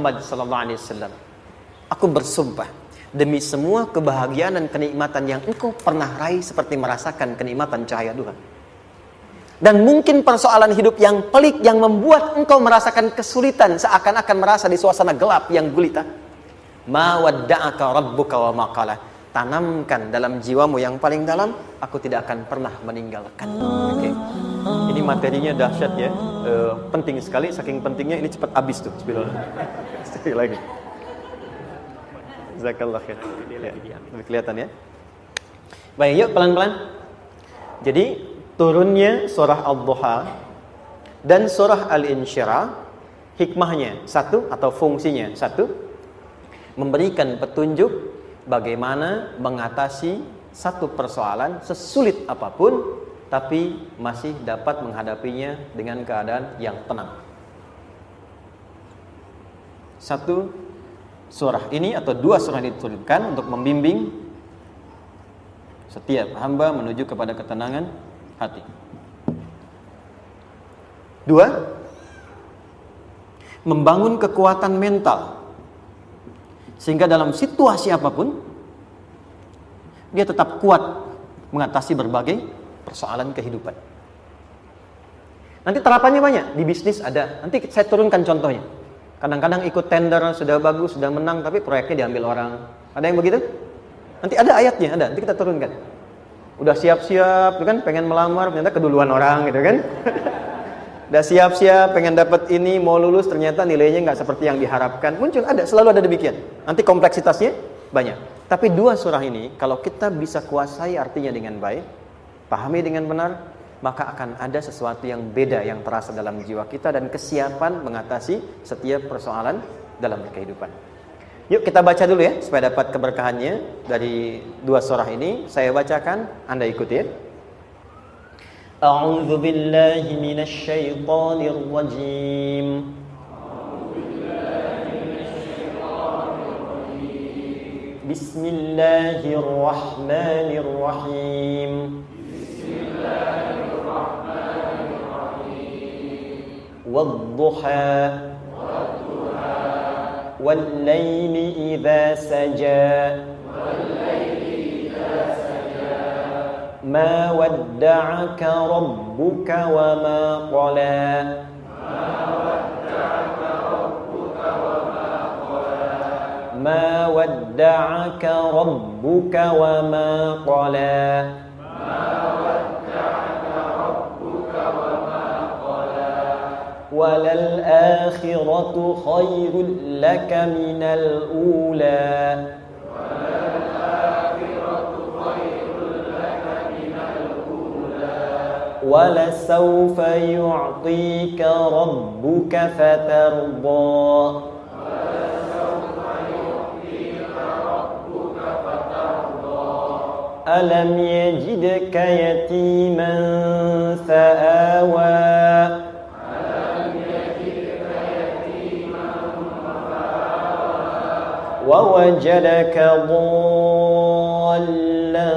Muhammad sallallahu alaihi wasallam, aku bersumpah demi semua kebahagiaan dan kenikmatan yang engkau pernah raih seperti merasakan kenikmatan cahaya Tuhan. Dan mungkin persoalan hidup yang pelik yang membuat engkau merasakan kesulitan seakan-akan merasa di suasana gelap yang gulita. Ma wadda'aka rabbuka wa ma qala. Tanamkan dalam jiwamu yang paling dalam, aku tidak akan pernah meninggalkan. Oke. Ini materinya dahsyat ya. Penting sekali, saking pentingnya ini cepat habis tuh. Bismillah. Sekali lagi. Jazakallah khair. Ya, kelihatan ya. Baik, yuk pelan-pelan. Jadi turunnya surah Ad-Duha dan surah Al-Insyirah, hikmahnya satu atau fungsinya satu, memberikan petunjuk bagaimana mengatasi satu persoalan sesulit apapun, tapi masih dapat menghadapinya dengan keadaan yang tenang. Satu surah ini atau dua surah ini diturunkan untuk membimbing setiap hamba menuju kepada ketenangan hati. Dua, membangun kekuatan mental sehingga dalam situasi apapun dia tetap kuat mengatasi berbagai persoalan kehidupan. Nanti terapannya banyak, di bisnis ada. Nanti saya turunkan contohnya. Kadang-kadang ikut tender sudah bagus, sudah menang, tapi proyeknya diambil orang. Ada yang begitu? Nanti ada ayatnya, ada. Nanti kita turunkan. Udah siap-siap, kan pengen melamar, ternyata keduluan orang, gitu kan? Udah siap-siap, pengen dapat ini, mau lulus, ternyata nilainya nggak seperti yang diharapkan. Muncul, ada, selalu ada demikian. Nanti kompleksitasnya banyak. Tapi dua surah ini, kalau kita bisa kuasai artinya dengan baik, pahami dengan benar, maka akan ada sesuatu yang beda yang terasa dalam jiwa kita dan kesiapan mengatasi setiap persoalan dalam kehidupan. Yuk kita baca dulu ya, supaya dapat keberkahannya dari dua surah ini. Saya bacakan, Anda ikuti ya. A'udzu billahi minasy syaithanir rajim. Bismillahirrahmanirrahim. Wadduha والليل إذا سجى ما ودعك ربك وما قلى ما ودعك ربك وما قلى وللآخرة خير لك من الأولى ولسوف يعطيك ربك فترضى ألم يجدك يتيما فآوى ووجدك ضالا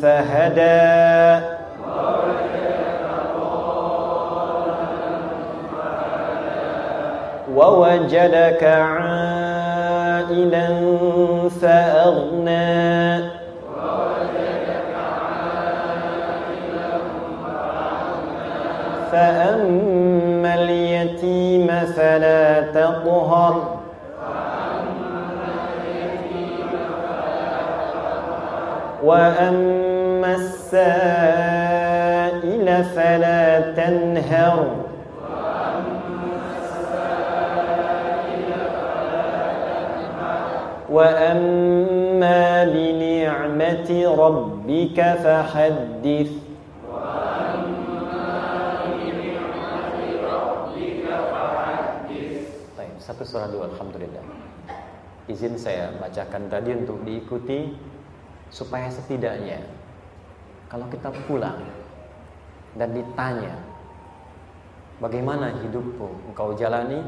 فهدى ووجدك عائلا فأغنى فأما اليتيم فلا تقهر وأما السائل فلا تنهر وأما بنعمة ربك فحدث. Satu surah dua, alhamdulillah. Izin saya bacakan tadi untuk diikuti supaya setidaknya kalau kita pulang dan ditanya bagaimana hidupmu engkau jalani,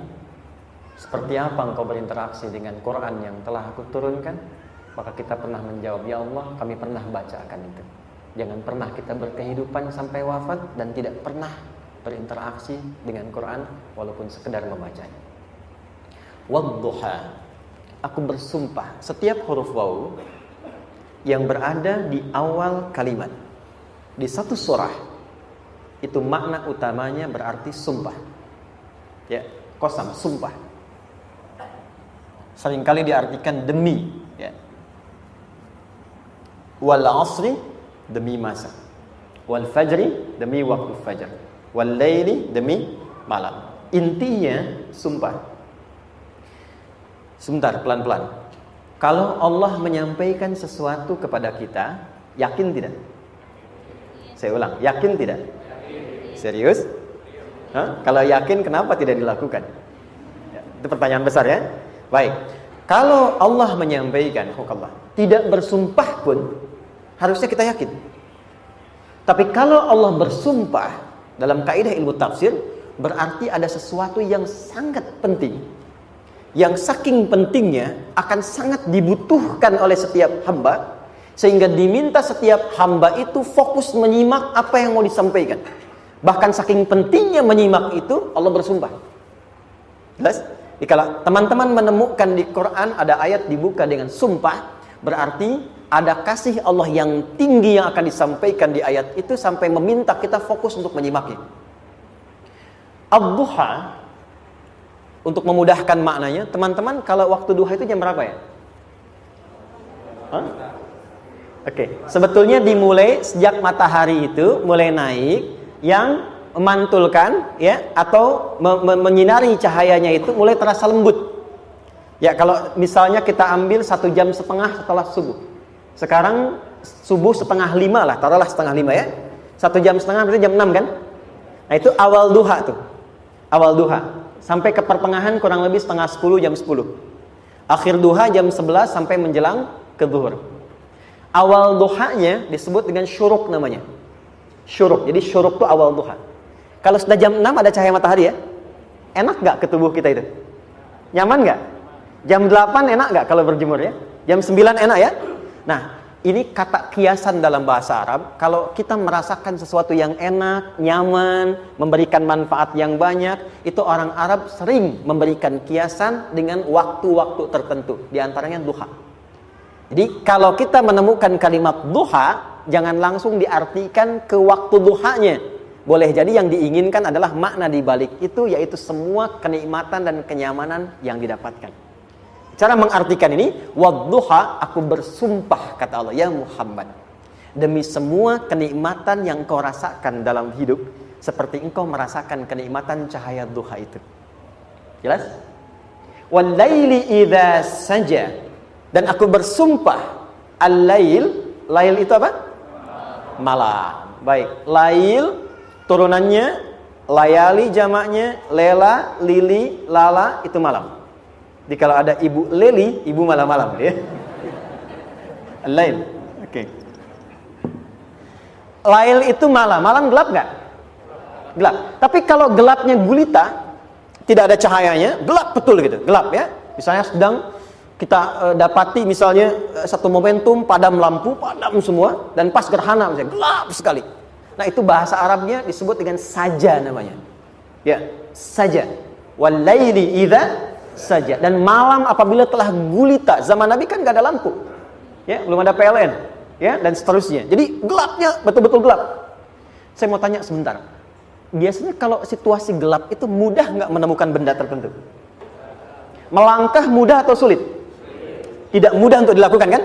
seperti apa engkau berinteraksi dengan Quran yang telah aku turunkan, maka kita pernah menjawab, ya Allah kami pernah bacakan itu. Jangan pernah kita berkehidupan sampai wafat dan tidak pernah berinteraksi dengan Quran walaupun sekedar membacanya. Wadduha, aku bersumpah. Setiap huruf waw yang berada di awal kalimat di satu surah, itu makna utamanya berarti sumpah. Ya, qasam, sumpah. Seringkali diartikan demi, ya. Wal asri, demi masa. Wal fajri, demi waktu fajar. Wal laili, demi malam. Intinya sumpah. Sebentar, pelan-pelan. Kalau Allah menyampaikan sesuatu kepada kita, yakin tidak? Saya ulang, yakin tidak? Serius? Hah? Kalau yakin, kenapa tidak dilakukan? Ya, itu pertanyaan besar, ya. Baik. Kalau Allah menyampaikan, tidak bersumpah pun, harusnya kita yakin. Tapi kalau Allah bersumpah, dalam kaidah ilmu tafsir, berarti ada sesuatu yang sangat penting, yang saking pentingnya akan sangat dibutuhkan oleh setiap hamba, sehingga diminta setiap hamba itu fokus menyimak apa yang mau disampaikan. Bahkan saking pentingnya menyimak itu, Allah bersumpah. Jelas? Kalau teman-teman menemukan di Quran ada ayat dibuka dengan sumpah, berarti ada kasih Allah yang tinggi yang akan disampaikan di ayat itu sampai meminta kita fokus untuk menyimaknya. Ad-duha, untuk memudahkan maknanya, teman-teman, kalau waktu duha itu jam berapa ya? Oke, sebetulnya dimulai sejak matahari itu mulai naik, yang memantulkan, ya, atau menyinari cahayanya itu mulai terasa lembut. Ya, kalau misalnya kita ambil 1,5 jam setelah subuh. Sekarang subuh 4:30 lah, taruhlah 4:30 ya. 1,5 jam berarti jam 6 kan? Nah, itu awal duha tuh. Awal duha. Sampai ke pertengahan kurang lebih 9:30, jam 10. Akhir duha jam 11 sampai menjelang ke zuhur. Awal duhanya disebut dengan syuruk namanya. Syuruk. Jadi syuruk itu awal duha. Kalau sudah jam 6 ada cahaya matahari ya. Enak gak ke tubuh kita itu? Nyaman gak? Jam 8 enak gak kalau berjemur ya? Jam 9 enak ya? Nah, ini kata kiasan dalam bahasa Arab. Kalau kita merasakan sesuatu yang enak, nyaman, memberikan manfaat yang banyak, itu orang Arab sering memberikan kiasan dengan waktu-waktu tertentu. Di antaranya duha. Jadi kalau kita menemukan kalimat duha, jangan langsung diartikan ke waktu duhanya. Boleh jadi yang diinginkan adalah makna di balik itu, yaitu semua kenikmatan dan kenyamanan yang didapatkan. Cara mengartikan ini, wadduha, aku bersumpah, kata Allah, ya Muhammad, demi semua kenikmatan yang kau rasakan dalam hidup, seperti engkau merasakan kenikmatan cahaya duha itu. Jelas? Wal laili idza saja, dan aku bersumpah, al-lail, lail itu apa? Malam. Baik, lail turunannya, layali jamaknya, lela, lili, lala, itu malam. Jadi kalau ada ibu leli, ibu malam-malam ya. Lail. Oke. Lail itu malam. Malam gelap nggak? Gelap. Tapi kalau gelapnya gulita, tidak ada cahayanya, gelap betul gitu. Gelap ya. Misalnya sedang kita dapati misalnya satu momentum padam lampu, padam semua, dan pas gerhana misalnya gelap sekali. Nah, itu bahasa Arabnya disebut dengan saja namanya. Ya, saja. Wal laili idza saja. Dan malam apabila telah gulita, zaman Nabi kan gak ada lampu ya, belum ada PLN ya, dan seterusnya, jadi gelapnya betul-betul gelap. Saya mau tanya sebentar, biasanya kalau situasi gelap itu mudah gak menemukan benda tertentu? Melangkah mudah atau sulit? Tidak mudah untuk dilakukan kan?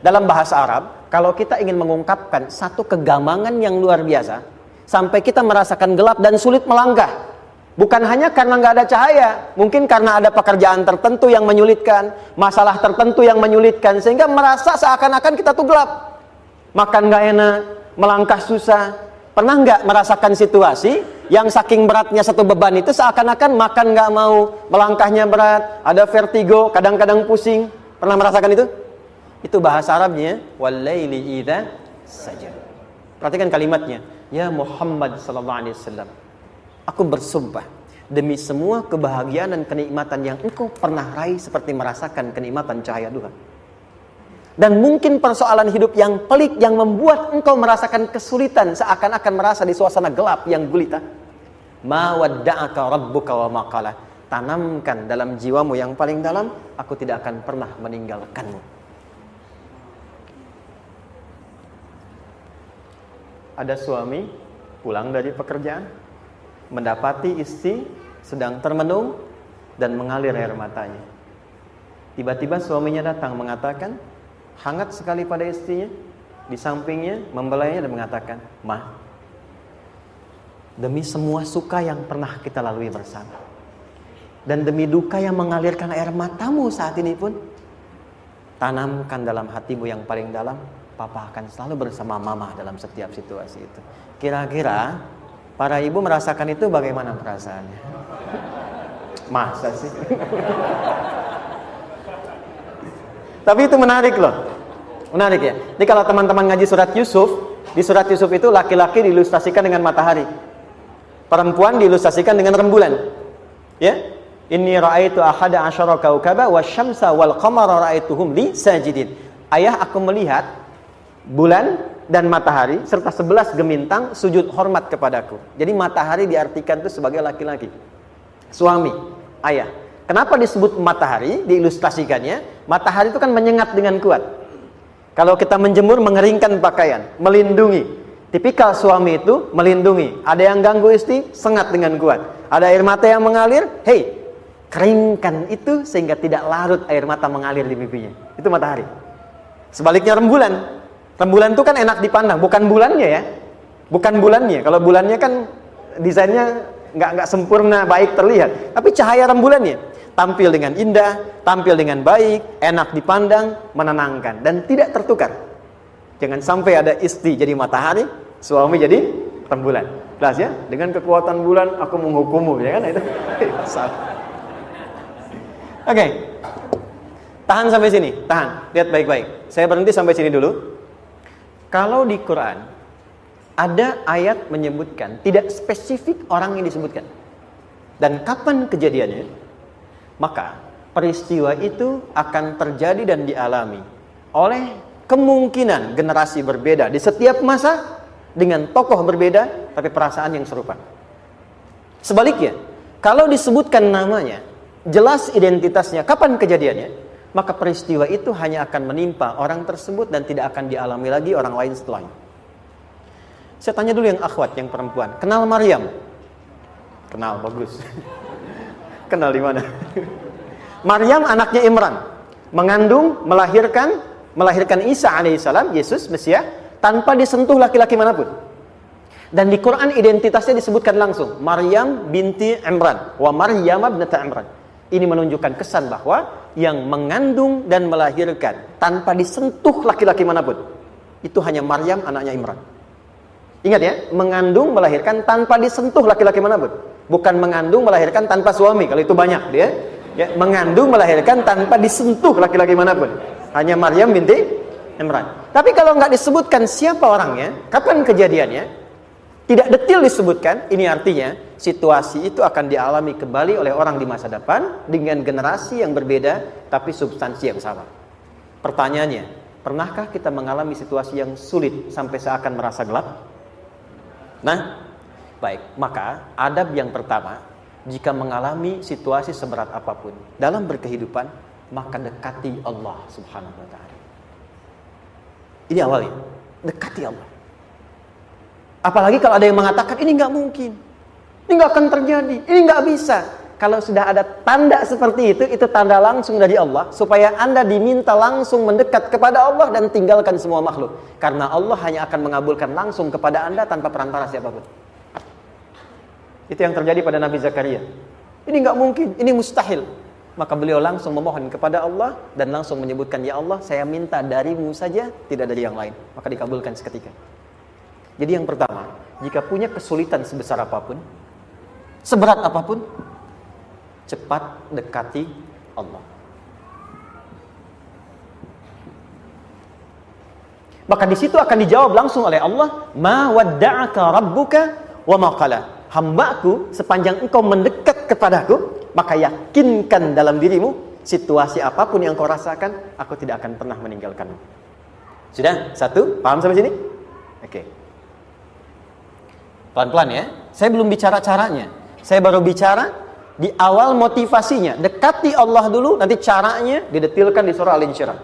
Dalam bahasa Arab, kalau kita ingin mengungkapkan satu kegamangan yang luar biasa, sampai kita merasakan gelap dan sulit melangkah, bukan hanya karena nggak ada cahaya, mungkin karena ada pekerjaan tertentu yang menyulitkan, masalah tertentu yang menyulitkan, sehingga merasa seakan-akan kita tuh gelap. Makan nggak enak, melangkah susah. Pernah nggak merasakan situasi yang saking beratnya satu beban itu seakan-akan makan nggak mau, melangkahnya berat, ada vertigo, kadang-kadang pusing. Pernah merasakan itu? Itu bahasa Arabnya, wal laili idza saja. Perhatikan kalimatnya, ya Muhammad sallallahu alaihi wasallam, aku bersumpah demi semua kebahagiaan dan kenikmatan yang engkau pernah raih, seperti merasakan kenikmatan cahaya duha. Dan mungkin persoalan hidup yang pelik yang membuat engkau merasakan kesulitan, seakan-akan merasa di suasana gelap yang gulita. Ma wadda'aka rabbuka wa ma qala. tanamkan dalam jiwamu yang paling dalam, aku tidak akan pernah meninggalkanmu. Ada suami pulang dari pekerjaan, mendapati istri sedang termenung dan mengalir air matanya. Tiba-tiba suaminya datang mengatakan, hangat sekali pada istrinya, di sampingnya membelainya dan mengatakan, "Ma, demi semua suka yang pernah kita lalui bersama, dan demi duka yang mengalirkan air matamu saat ini pun, tanamkan dalam hatimu yang paling dalam, Papa akan selalu bersama Mama dalam setiap situasi itu." Kira-kira para ibu merasakan itu bagaimana perasaannya? Masa sih? Tapi itu menarik loh. Menarik ya. Jadi kalau teman-teman ngaji surat Yusuf, di surat Yusuf itu laki-laki diilustrasikan dengan matahari, perempuan diilustrasikan dengan rembulan. Ya, inni ra'aitu ahada asyara kaukaba wasyamsa wal qamara ra'aituhum li sajidin. Ayah, aku melihat bulan dan matahari serta 11 gemintang sujud hormat kepadaku. Jadi matahari diartikan itu sebagai laki-laki, suami, ayah. Kenapa disebut matahari? Diilustrasikannya, matahari itu kan menyengat dengan kuat. Kalau kita menjemur, mengeringkan pakaian, melindungi. Tipikal suami itu melindungi. Ada yang ganggu istri, sengat dengan kuat. Ada air mata yang mengalir, hei, keringkan itu sehingga tidak larut air mata mengalir di pipinya. Itu matahari. Sebaliknya rembulan. Rembulan itu kan enak dipandang, bukan bulannya ya. Bukan bulannya. Kalau bulannya kan desainnya nggak sempurna, baik terlihat. Tapi cahaya rembulannya tampil dengan indah, tampil dengan baik, enak dipandang, menenangkan, dan tidak tertukar. Jangan sampai ada istri jadi matahari, suami jadi rembulan. Jelas ya? Dengan kekuatan bulan aku menghukummu, ya kan? Itu salah. Oke. Tahan sampai sini, tahan. Lihat baik-baik. Saya berhenti sampai sini dulu. Kalau di Quran ada ayat menyebutkan, tidak spesifik orang yang disebutkan dan kapan kejadiannya, maka peristiwa itu akan terjadi dan dialami oleh kemungkinan generasi berbeda di setiap masa dengan tokoh berbeda tapi perasaan yang serupa. Sebaliknya, kalau disebutkan namanya, jelas identitasnya, kapan kejadiannya, maka peristiwa itu hanya akan menimpa orang tersebut dan tidak akan dialami lagi orang lain setelahnya. Saya tanya dulu yang akhwat, yang perempuan, kenal Maryam? Kenal, bagus. Kenal di mana? Maryam anaknya Imran, mengandung, melahirkan Isa alaihissalam, Yesus Mesias, tanpa disentuh laki-laki manapun. Dan di Quran identitasnya disebutkan langsung, Maryam binti Imran, wa Maryam ibnata Imran. Ini menunjukkan kesan bahwa yang mengandung dan melahirkan tanpa disentuh laki-laki manapun, itu hanya Maryam anaknya Imran. Ingat ya, mengandung, melahirkan tanpa disentuh laki-laki manapun. Bukan mengandung, melahirkan tanpa suami, kalau itu banyak dia. Ya, mengandung, melahirkan tanpa disentuh laki-laki manapun. Hanya Maryam binti Imran. Tapi kalau nggak disebutkan siapa orangnya, kapan kejadiannya, tidak detail disebutkan, ini artinya situasi itu akan dialami kembali oleh orang di masa depan dengan generasi yang berbeda, tapi substansi yang sama. Pertanyaannya, pernahkah kita mengalami situasi yang sulit sampai seakan merasa gelap? Nah, baik, maka adab yang pertama, jika mengalami situasi seberat apapun dalam berkehidupan, maka dekati Allah Subhanahu wa ta'ala. Ini awalnya, dekati Allah. Apalagi kalau ada yang mengatakan ini nggak mungkin, ini nggak akan terjadi, ini nggak bisa. Kalau sudah ada tanda seperti itu tanda langsung dari Allah, supaya Anda diminta langsung mendekat kepada Allah dan tinggalkan semua makhluk. Karena Allah hanya akan mengabulkan langsung kepada Anda tanpa perantara siapapun. Itu yang terjadi pada Nabi Zakaria. Ini nggak mungkin, ini mustahil. Maka beliau langsung memohon kepada Allah dan langsung menyebutkan, ya Allah, saya minta darimu saja, tidak dari yang lain. Maka dikabulkan seketika. Jadi yang pertama, jika punya kesulitan sebesar apapun, seberat apapun, cepat dekati Allah. Maka di situ akan dijawab langsung oleh Allah, ma wadda'aka rabbuka wa ma qala. Hambaku, sepanjang engkau mendekat kepadaku, maka yakinkan dalam dirimu, situasi apapun yang kau rasakan, aku tidak akan pernah meninggalkanmu. Sudah? Satu? Paham sampai sini? Oke. Pelan-pelan ya. Saya belum bicara caranya. Saya baru bicara di awal motivasinya, dekati Allah dulu, nanti caranya didetilkan di surah Al-Insyirah.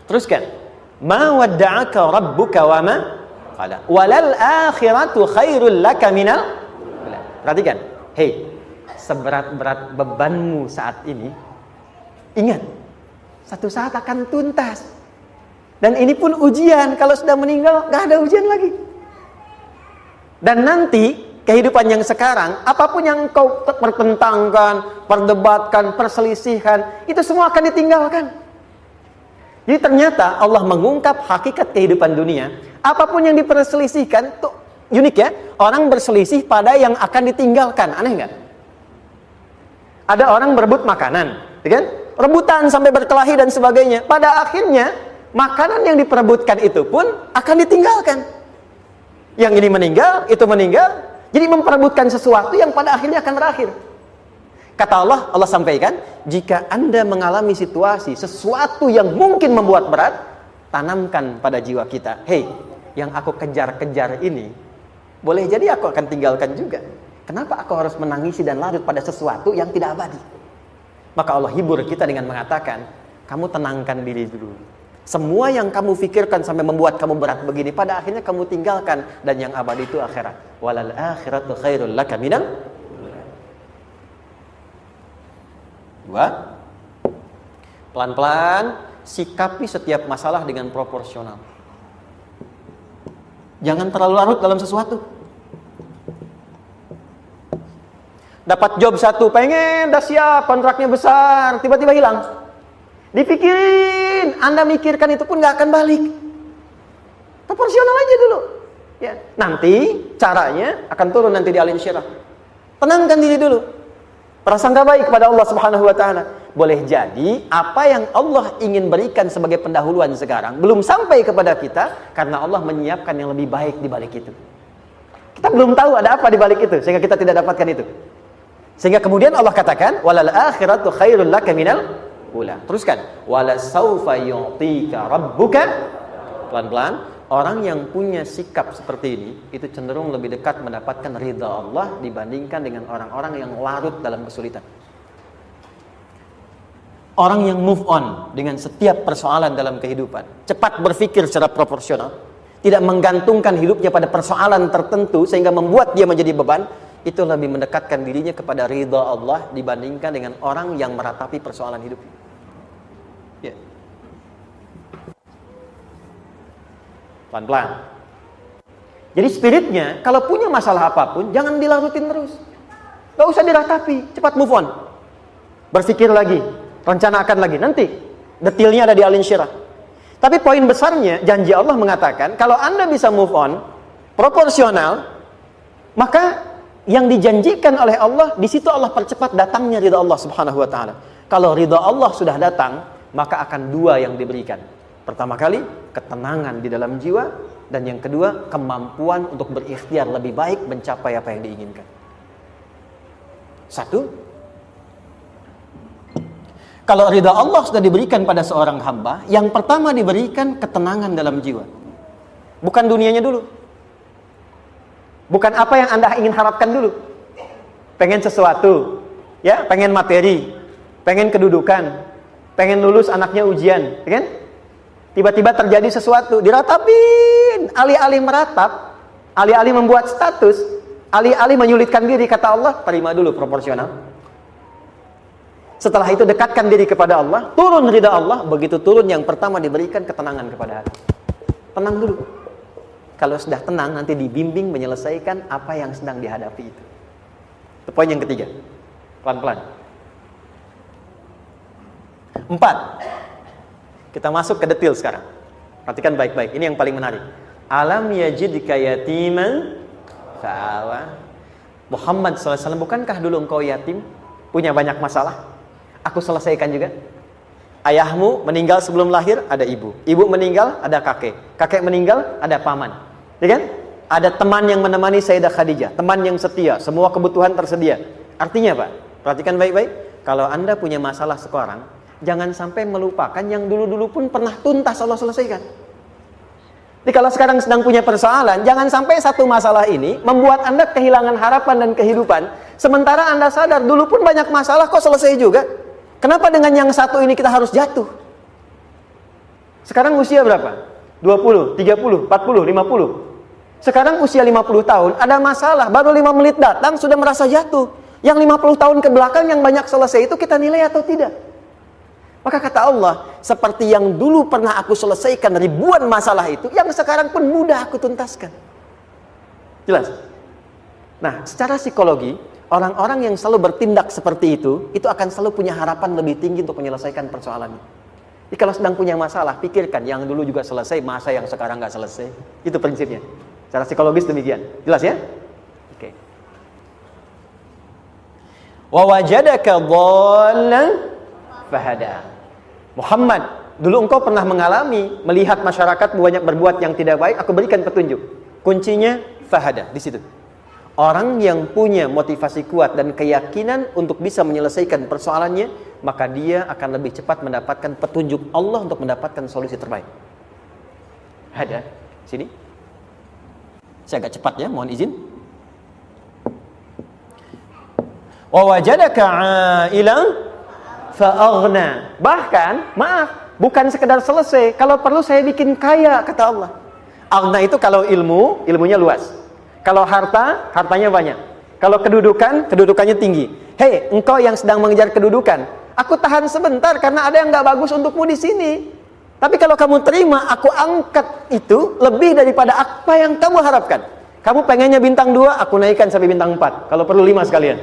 Teruskan. Ma wadda'aka rabbuka wa ma qala. Walal akhiratu khairul laka minal. Perhatikan. Hei, seberat-berat bebanmu saat ini, ingat, satu saat akan tuntas. Dan ini pun ujian. Kalau sudah meninggal, gak ada ujian lagi. Dan nanti kehidupan yang sekarang, apapun yang kau pertentangkan, perdebatkan, perselisihkan, itu semua akan ditinggalkan. Jadi ternyata Allah mengungkap hakikat kehidupan dunia. Apapun yang diperselisihkan, tuh unik ya. Orang berselisih pada yang akan ditinggalkan. Aneh nggak? Ada orang berebut makanan, ya kan? Rebutan sampai berkelahi dan sebagainya. Pada akhirnya, makanan yang diperebutkan itu pun akan ditinggalkan. Yang ini meninggal, itu meninggal. Jadi memperebutkan sesuatu yang pada akhirnya akan berakhir. Kata Allah, Allah sampaikan, jika Anda mengalami situasi, sesuatu yang mungkin membuat berat, tanamkan pada jiwa kita, hei, yang aku kejar-kejar ini, boleh jadi aku akan tinggalkan juga. Kenapa aku harus menangisi dan larut pada sesuatu yang tidak abadi? Maka Allah hibur kita dengan mengatakan, kamu tenangkan diri dulu. Semua yang kamu pikirkan sampai membuat kamu berat begini, pada akhirnya kamu tinggalkan. Dan yang abadi itu akhirat. Walal akhiratu khairul laka minal. Dua, pelan-pelan sikapi setiap masalah dengan proporsional. Jangan terlalu larut dalam sesuatu. Dapat job satu, pengen, dah siap, kontraknya besar, tiba-tiba hilang. Dipikirin, Anda mikirkan itu pun gak akan balik. Proporsional aja dulu. Ya, nanti caranya akan turun nanti di Al-Insyirah. Tenangkan diri dulu. Prasangka baik kepada Allah Subhanahu wa taala. Boleh jadi apa yang Allah ingin berikan sebagai pendahuluan sekarang belum sampai kepada kita karena Allah menyiapkan yang lebih baik di balik itu. Kita belum tahu ada apa di balik itu sehingga kita tidak dapatkan itu. Sehingga kemudian Allah katakan walal akhiratu khairul laka minal ula. Teruskan. Wala saufa yu'tika rabbuka. Pelan-pelan. Orang yang punya sikap seperti ini itu cenderung lebih dekat mendapatkan ridha Allah dibandingkan dengan orang-orang yang larut dalam kesulitan. Orang yang move on dengan setiap persoalan dalam kehidupan, cepat berpikir secara proporsional, tidak menggantungkan hidupnya pada persoalan tertentu sehingga membuat dia menjadi beban, itu lebih mendekatkan dirinya kepada ridha Allah dibandingkan dengan orang yang meratapi persoalan hidupnya. Ya. Pelan-pelan. Jadi spiritnya, kalau punya masalah apapun, jangan dilarutin terus. Gak usah diratapi, cepat move on. Berpikir lagi, rencanakan lagi. Nanti, detailnya ada di Al-Insyirah. Tapi poin besarnya, janji Allah mengatakan, kalau Anda bisa move on, proporsional, maka yang dijanjikan oleh Allah, di situ Allah percepat datangnya ridha Allah Subhanahu wa taala. Kalau ridha Allah sudah datang, maka akan dua yang diberikan. Pertama kali, ketenangan di dalam jiwa, dan yang kedua, kemampuan untuk berikhtiar lebih baik mencapai apa yang diinginkan. Satu, kalau ridha Allah sudah diberikan pada seorang hamba, yang pertama diberikan ketenangan dalam jiwa. Bukan dunianya dulu. Bukan apa yang Anda ingin harapkan dulu. Pengen sesuatu, ya, pengen materi, pengen kedudukan, pengen lulus anaknya ujian, ya kan? Tiba-tiba terjadi sesuatu, diratapin, alih-alih meratap, alih-alih membuat status, alih-alih menyulitkan diri, kata Allah, terima dulu proporsional. Setelah itu dekatkan diri kepada Allah, turun ridha Allah, begitu turun yang pertama diberikan ketenangan kepada hati. Tenang dulu. Kalau sudah tenang, nanti dibimbing menyelesaikan apa yang sedang dihadapi itu. Itu poin yang ketiga. Pelan-pelan. 4. Kita masuk ke detail sekarang. Perhatikan baik-baik. Ini yang paling menarik. Alam yajidka yatiman fa'awa. Muhammad SAW, bukankah dulu engkau yatim? Punya banyak masalah? Aku selesaikan juga. Ayahmu meninggal sebelum lahir, ada ibu. Ibu meninggal, ada kakek. Kakek meninggal, ada paman. Ya kan? Ada teman yang menemani Sayyidah Khadijah. Teman yang setia. Semua kebutuhan tersedia. Artinya apa? Perhatikan baik-baik. Kalau Anda punya masalah sekarang, jangan sampai melupakan yang dulu-dulu pun pernah tuntas Allah selesaikan. Jadi kalau sekarang sedang punya persoalan, jangan sampai satu masalah ini membuat Anda kehilangan harapan dan kehidupan. Sementara Anda sadar, dulu pun banyak masalah kok selesai juga. Kenapa dengan yang satu ini kita harus jatuh? Sekarang usia berapa? 20, 30, 40, 50. Sekarang usia 50 tahun, ada masalah, baru 5 menit datang sudah merasa jatuh. Yang 50 tahun ke belakang yang banyak selesai itu kita nilai atau tidak? Maka kata Allah, seperti yang dulu pernah aku selesaikan ribuan masalah itu, yang sekarang pun mudah aku tuntaskan. Jelas? Nah, secara psikologi, orang-orang yang selalu bertindak seperti itu akan selalu punya harapan lebih tinggi untuk menyelesaikan persoalannya. Jadi kalau sedang punya masalah, pikirkan yang dulu juga selesai, masa yang sekarang nggak selesai. Itu prinsipnya. Secara psikologis demikian. Jelas ya? Oke. Wa wajadaka dhallan fahada. Muhammad, dulu engkau pernah mengalami melihat masyarakat banyak berbuat yang tidak baik, aku berikan petunjuk. Kuncinya fahada di situ. Orang yang punya motivasi kuat dan keyakinan untuk bisa menyelesaikan persoalannya, maka dia akan lebih cepat mendapatkan petunjuk Allah untuk mendapatkan solusi terbaik. Ada sini. Saya agak cepat ya, mohon izin. Wa wajadaka 'ailan fa'aghna. Bahkan, maaf, bukan sekedar selesai. Kalau perlu saya bikin kaya, kata Allah. Aghna itu kalau ilmunya luas. Kalau harta, hartanya banyak. Kalau kedudukan, kedudukannya tinggi. Hei, engkau yang sedang mengejar kedudukan, aku tahan sebentar karena ada yang gak bagus untukmu di sini. Tapi kalau kamu terima, aku angkat itu lebih daripada apa yang kamu harapkan. Kamu pengennya bintang 2, aku naikkan sampai bintang 4. Kalau perlu 5 sekalian.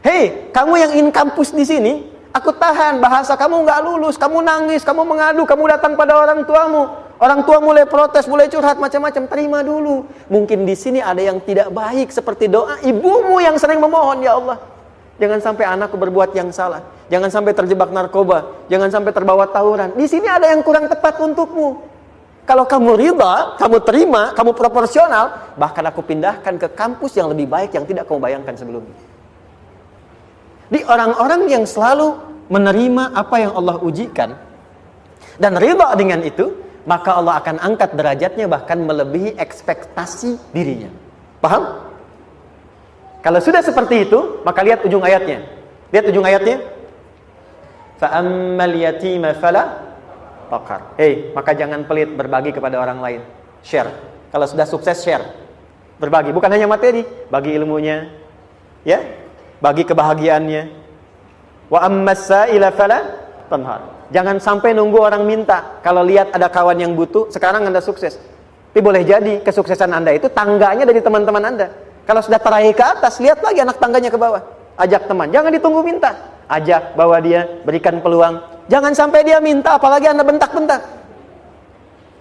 Hei, kamu yang ingin kampus di sini, aku tahan. Bahasa kamu nggak lulus, kamu nangis, kamu mengadu, kamu datang pada orang tuamu. Orang tua mulai protes, mulai curhat macam-macam. Terima dulu. Mungkin di sini ada yang tidak baik seperti doa ibumu yang sering memohon, ya Allah, jangan sampai anakku berbuat yang salah, jangan sampai terjebak narkoba, jangan sampai terbawa tawuran. Di sini ada yang kurang tepat untukmu. Kalau kamu ridha, kamu terima, kamu proporsional, bahkan aku pindahkan ke kampus yang lebih baik yang tidak kamu bayangkan sebelumnya. Di orang-orang yang selalu menerima apa yang Allah ujikan dan ridha dengan itu, maka Allah akan angkat derajatnya bahkan melebihi ekspektasi dirinya. Paham? Kalau sudah seperti itu, maka lihat ujung ayatnya. Lihat ujung ayatnya. Fa ammal yatima fala taqhar. Hei, maka jangan pelit, berbagi kepada orang lain. Share. Kalau sudah sukses, share. Berbagi, bukan hanya materi, bagi ilmunya, ya. Bagi kebahagiaannya. Wa ammas sa'ila fala tanhar. Jangan sampai nunggu orang minta. Kalau lihat ada kawan yang butuh, sekarang Anda sukses. Tapi boleh jadi kesuksesan Anda itu tangganya dari teman-teman Anda. Kalau sudah teraih ke atas, lihat lagi anak tangganya ke bawah. Ajak teman, jangan ditunggu minta. Ajak, bawa dia, berikan peluang. Jangan sampai dia minta, apalagi Anda bentak-bentak.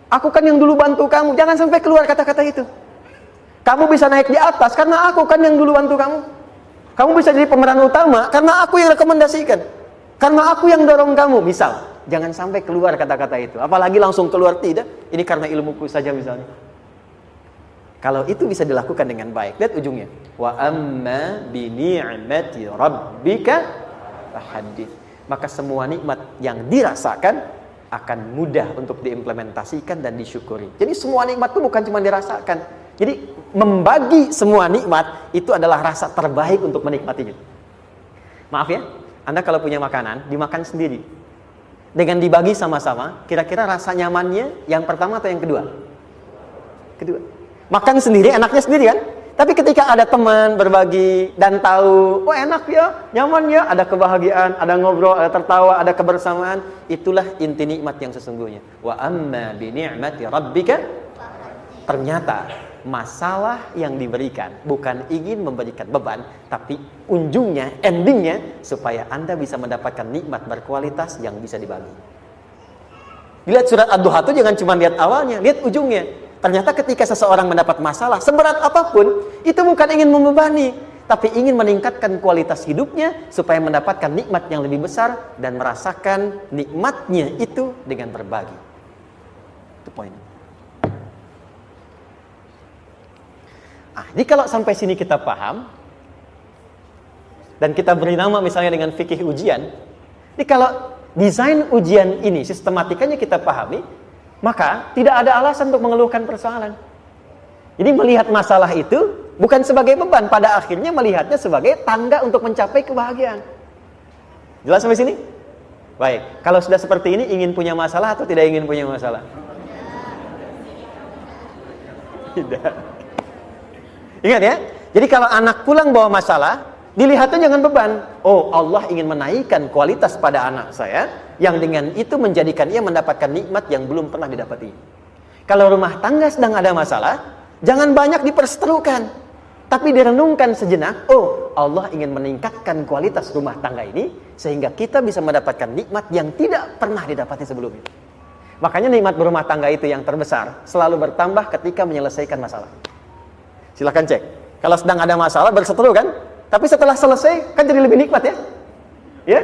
Aku kan yang dulu bantu kamu. Jangan sampai keluar kata-kata itu. Kamu bisa naik di atas karena aku kan yang dulu bantu kamu. Kamu bisa jadi pemeran utama karena aku yang rekomendasikan. Karena aku yang dorong kamu, misal. Jangan sampai keluar kata-kata itu. Apalagi langsung keluar, tidak. Ini karena ilmuku saja misalnya. Kalau itu bisa dilakukan dengan baik. Lihat ujungnya. Wa amma bi ni'mati rabbika fahaddits. Maka semua nikmat yang dirasakan akan mudah untuk diimplementasikan dan disyukuri. Jadi semua nikmat itu bukan cuma dirasakan. Jadi membagi semua nikmat itu adalah rasa terbaik untuk menikmatinya. Maaf ya, Anda kalau punya makanan, dimakan sendiri. Dengan dibagi sama-sama, kira-kira rasa nyamannya yang pertama atau yang kedua? Kedua. Makan sendiri, enaknya sendiri kan? Tapi ketika ada teman berbagi dan tahu, oh enak ya, nyaman ya, ada kebahagiaan, ada ngobrol, ada tertawa, ada kebersamaan, itulah inti nikmat yang sesungguhnya. Wa amma bi ni'mati rabbika. Ternyata masalah yang diberikan bukan ingin memberikan beban, tapi ujungnya, endingnya supaya Anda bisa mendapatkan nikmat berkualitas yang bisa dibagi. Lihat surat Ad-Duha itu jangan cuma lihat awalnya, lihat ujungnya. Ternyata ketika seseorang mendapat masalah seberat apapun, itu bukan ingin membebani, tapi ingin meningkatkan kualitas hidupnya supaya mendapatkan nikmat yang lebih besar dan merasakan nikmatnya itu dengan berbagi. Itu poinnya. Jadi kalau sampai sini kita paham dan kita beri nama misalnya dengan fikih ujian. Jadi kalau desain ujian ini sistematikanya kita pahami, maka tidak ada alasan untuk mengeluhkan persoalan. Jadi melihat masalah itu bukan sebagai beban, pada akhirnya melihatnya sebagai tangga untuk mencapai kebahagiaan. Jelas sampai sini? Baik, kalau sudah seperti ini, ingin punya masalah atau tidak ingin punya masalah? Tidak. Ingat ya, jadi kalau anak pulang bawa masalah, dilihatnya jangan beban. Oh, Allah ingin menaikkan kualitas pada anak saya, yang dengan itu menjadikan ia mendapatkan nikmat yang belum pernah didapati. Kalau rumah tangga sedang ada masalah, jangan banyak diperseterukan, tapi direnungkan sejenak. Oh, Allah ingin meningkatkan kualitas rumah tangga ini, sehingga kita bisa mendapatkan nikmat yang tidak pernah didapati sebelumnya. Makanya nikmat berumah tangga itu yang terbesar selalu bertambah ketika menyelesaikan masalah. Silahkan cek. Kalau sedang ada masalah berseteru kan, tapi setelah selesai kan jadi lebih nikmat ya. Ya,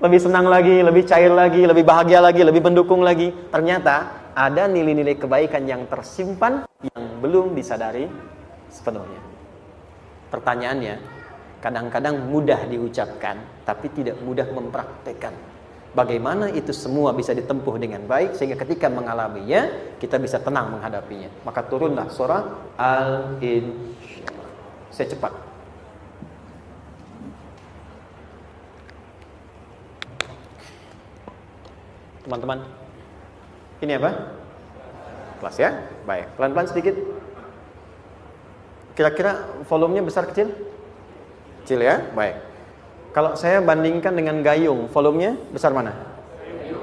lebih senang lagi, lebih cair lagi, lebih bahagia lagi, lebih mendukung lagi. Ternyata ada nilai-nilai kebaikan yang tersimpan yang belum disadari sepenuhnya. Pertanyaannya, kadang-kadang mudah diucapkan tapi tidak mudah mempraktekkan. Bagaimana itu semua bisa ditempuh dengan baik sehingga ketika mengalaminya kita bisa tenang menghadapinya. Maka turunlah surah Al-Insyirah. Saya cepat. Teman-teman, ini apa? Kelas ya? Baik, pelan-pelan sedikit. Kira-kira volumenya besar kecil? Kecil ya? Baik. Kalau saya bandingkan dengan gayung, volumenya besar mana?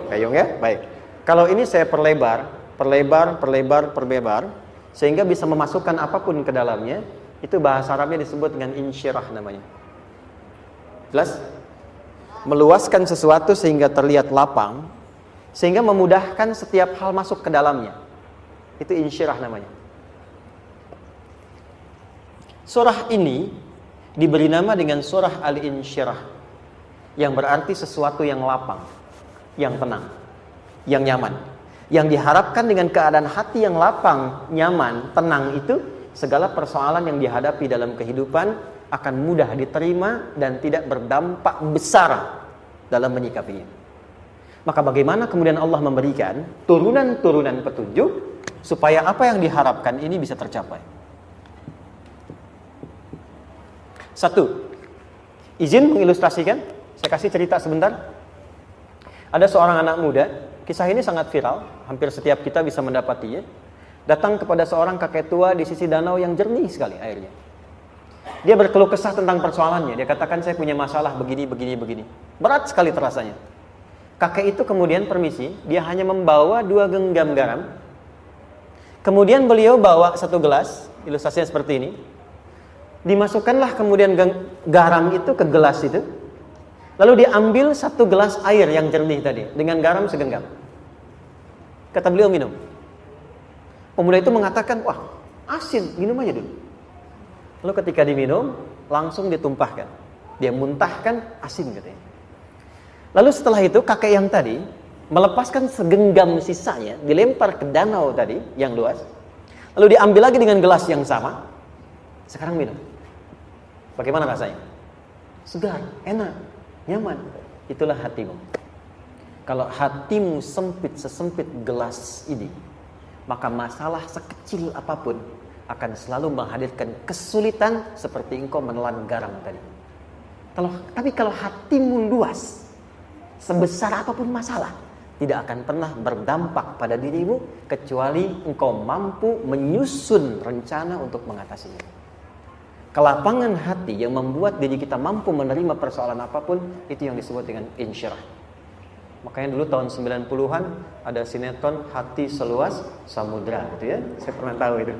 Gayung ya? Baik. Kalau ini saya perlebar, sehingga bisa memasukkan apapun ke dalamnya, itu bahasa Arabnya disebut dengan insyirah namanya. Jelas? Meluaskan sesuatu sehingga terlihat lapang, sehingga memudahkan setiap hal masuk ke dalamnya. Itu insyirah namanya. Surah ini diberi nama dengan surah Al-Insyirah, yang berarti sesuatu yang lapang, yang tenang, yang nyaman. Yang diharapkan dengan keadaan hati yang lapang, nyaman, tenang itu, segala persoalan yang dihadapi dalam kehidupan akan mudah diterima dan tidak berdampak besar dalam menyikapinya. Maka bagaimana kemudian Allah memberikan turunan-turunan petunjuk supaya apa yang diharapkan ini bisa tercapai? Satu, izin mengilustrasikan. Saya kasih cerita sebentar. Ada seorang anak muda, kisah ini sangat viral, hampir setiap kita bisa mendapatinya. Datang kepada seorang kakek tua di sisi danau yang jernih sekali airnya. Dia berkeluh kesah tentang persoalannya. Dia katakan, saya punya masalah begini. Berat sekali terasanya. Kakek itu kemudian permisi, dia hanya membawa 2 genggam garam. Kemudian beliau bawa 1 gelas, ilustrasinya seperti ini. Dimasukkanlah kemudian garam itu ke gelas itu. Lalu diambil 1 gelas air yang jernih tadi dengan garam segenggam. Kata beliau, minum. Pemuda itu mengatakan, wah asin, minum aja dulu. Lalu ketika diminum, langsung ditumpahkan. Dia muntahkan, asin katanya. Lalu setelah itu kakek yang tadi melepaskan segenggam sisanya, dilempar ke danau tadi yang luas. Lalu diambil lagi dengan gelas yang sama. Sekarang minum. Bagaimana rasanya? Segar, enak, nyaman. Itulah hatimu. Kalau hatimu sempit sesempit gelas ini, maka masalah sekecil apapun akan selalu menghadirkan kesulitan seperti engkau menelan garam tadi. Tapi kalau hatimu luas, sebesar apapun masalah, tidak akan pernah berdampak pada dirimu kecuali engkau mampu menyusun rencana untuk mengatasinya. Kelapangan hati yang membuat diri kita mampu menerima persoalan apapun, itu yang disebut dengan insyirah. Makanya dulu tahun 90-an ada sinetron Hati Seluas Samudra gitu ya. Saya pernah tahu itu.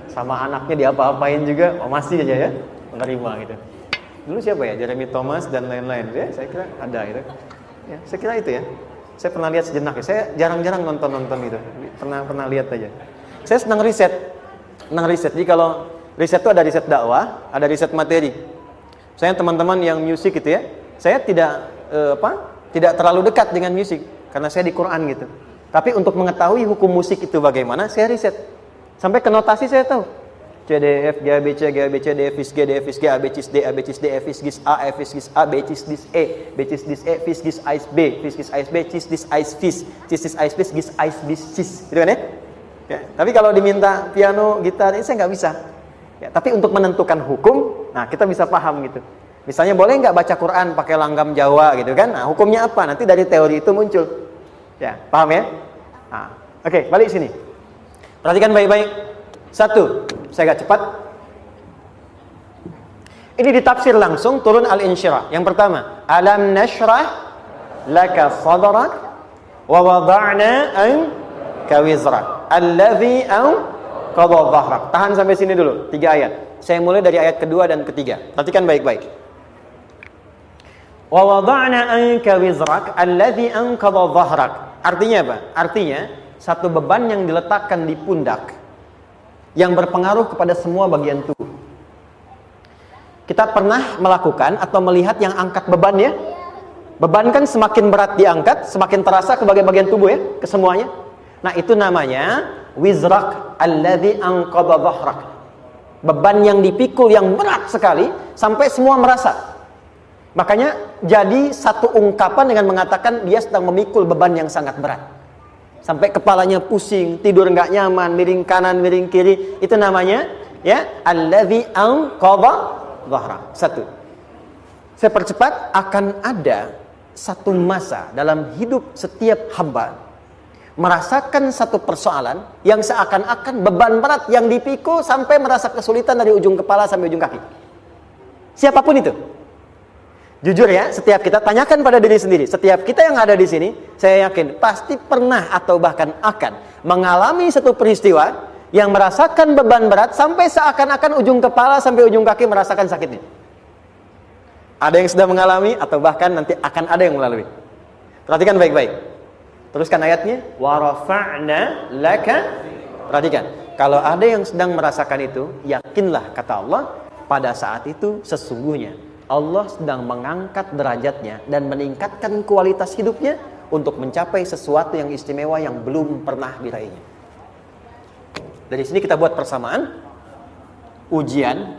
Sama anaknya diapa-apain juga, masih aja ya menerima gitu. Dulu siapa ya? Jeremy Thomas dan lain-lain ya. Saya kira ada itu. Ya, saya kira itu ya. Saya pernah lihat sejenak ya. Saya jarang-jarang nonton itu. Pernah lihat aja. Saya senang riset. Jadi kalau riset itu ada riset dakwah, ada riset materi. Saya teman-teman yang musik gitu ya. Saya tidak terlalu dekat dengan musik karena saya di Quran gitu. Tapi untuk mengetahui hukum musik itu bagaimana, saya riset. Sampai ke notasi saya tahu. C, D, F, G, A, B, C, G, A, B, C, D, F, G, D, F, G, A, B, C, D, A, B, C, D, F, G, A, F, G, A, B, C, D, E, B, C, D, E, F, G, A, B, F, G, A, B, C, D, A, F, G, A, B, G, A, B, C, gitu kan ya? Ya, tapi kalau diminta piano, gitar, ini saya nggak bisa. Ya, tapi untuk menentukan hukum, nah kita bisa paham gitu. Misalnya boleh nggak baca Quran pakai langgam Jawa gitu kan? Nah hukumnya apa? Nanti dari teori itu muncul. Ya, paham ya? Nah, oke, balik sini. Perhatikan baik-baik. Satu, saya agak cepat. Ini ditafsir langsung turun Al-Insyirah. Yang pertama, alam nashrah laka sadrak wa wada'na anka wizrak alladzi anqadha dhahrak. Tahan sampai sini dulu, 3 ayat. Saya mulai dari ayat kedua dan ketiga. Perhatikan baik-baik. Wa wada'na anka wizrak alladzi anqadha dhahrak. Artinya apa? Artinya satu beban yang diletakkan di pundak yang berpengaruh kepada semua bagian tubuh. Kita pernah melakukan atau melihat yang angkat beban ya? Beban kan semakin berat diangkat, semakin terasa ke bagian-bagian tubuh ya, ke semuanya. Nah, itu namanya wizrak alladzi anqadha dhahrak. Beban yang dipikul yang berat sekali sampai semua merasa. Makanya jadi satu ungkapan dengan mengatakan dia sedang memikul beban yang sangat berat. Sampai kepalanya pusing, tidur nggak nyaman, miring kanan, miring kiri. Itu namanya ya alladzi anqadha dhahrak. Satu. Saya percepat, akan ada satu masa dalam hidup setiap hamba merasakan satu persoalan yang seakan-akan beban berat yang dipikul sampai merasa kesulitan dari ujung kepala sampai ujung kaki. Siapapun itu. Jujur ya, setiap kita tanyakan pada diri sendiri. Setiap kita yang ada di sini, saya yakin pasti pernah atau bahkan akan mengalami satu peristiwa yang merasakan beban berat sampai seakan-akan ujung kepala sampai ujung kaki merasakan sakitnya. Ada yang sudah mengalami atau bahkan nanti akan ada yang melalui. Perhatikan baik-baik. Teruskan ayatnya. Wa rafa'na laka. Perhatikan. Kalau ada yang sedang merasakan itu, yakinlah kata Allah, pada saat itu sesungguhnya Allah sedang mengangkat derajatnya dan meningkatkan kualitas hidupnya untuk mencapai sesuatu yang istimewa yang belum pernah diraihnya. Dari sini kita buat persamaan. Ujian.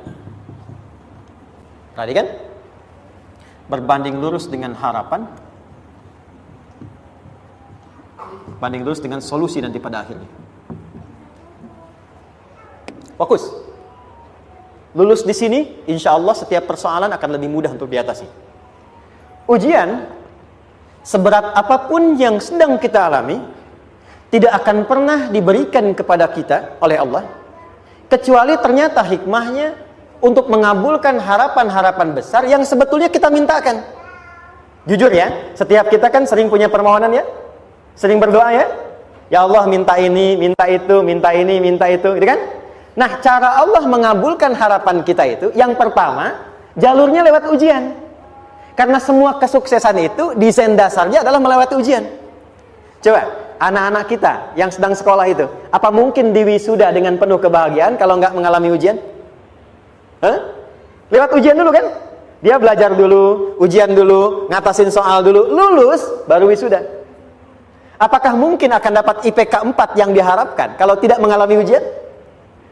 Perhatikan. Berbanding lurus dengan harapan. Banding lurus dengan solusi nanti pada akhirnya. Fokus. Lulus di sini, insya Allah setiap persoalan akan lebih mudah untuk diatasi. Ujian, seberat apapun yang sedang kita alami, tidak akan pernah diberikan kepada kita oleh Allah, kecuali ternyata hikmahnya untuk mengabulkan harapan-harapan besar yang sebetulnya kita mintakan. Jujur ya, setiap kita kan sering punya permohonan ya, sering berdoa ya, ya Allah minta ini, minta itu, minta ini, minta itu, gitu kan? Nah, cara Allah mengabulkan harapan kita itu, yang pertama, jalurnya lewat ujian. Karena semua kesuksesan itu, desain dasarnya adalah melewati ujian. Coba, anak-anak kita yang sedang sekolah itu, apa mungkin diwisuda dengan penuh kebahagiaan kalau nggak mengalami ujian? Lewat ujian dulu kan? Dia belajar dulu, ujian dulu, ngatasin soal dulu, lulus, baru wisuda. Apakah mungkin akan dapat IPK 4 yang diharapkan kalau tidak mengalami ujian?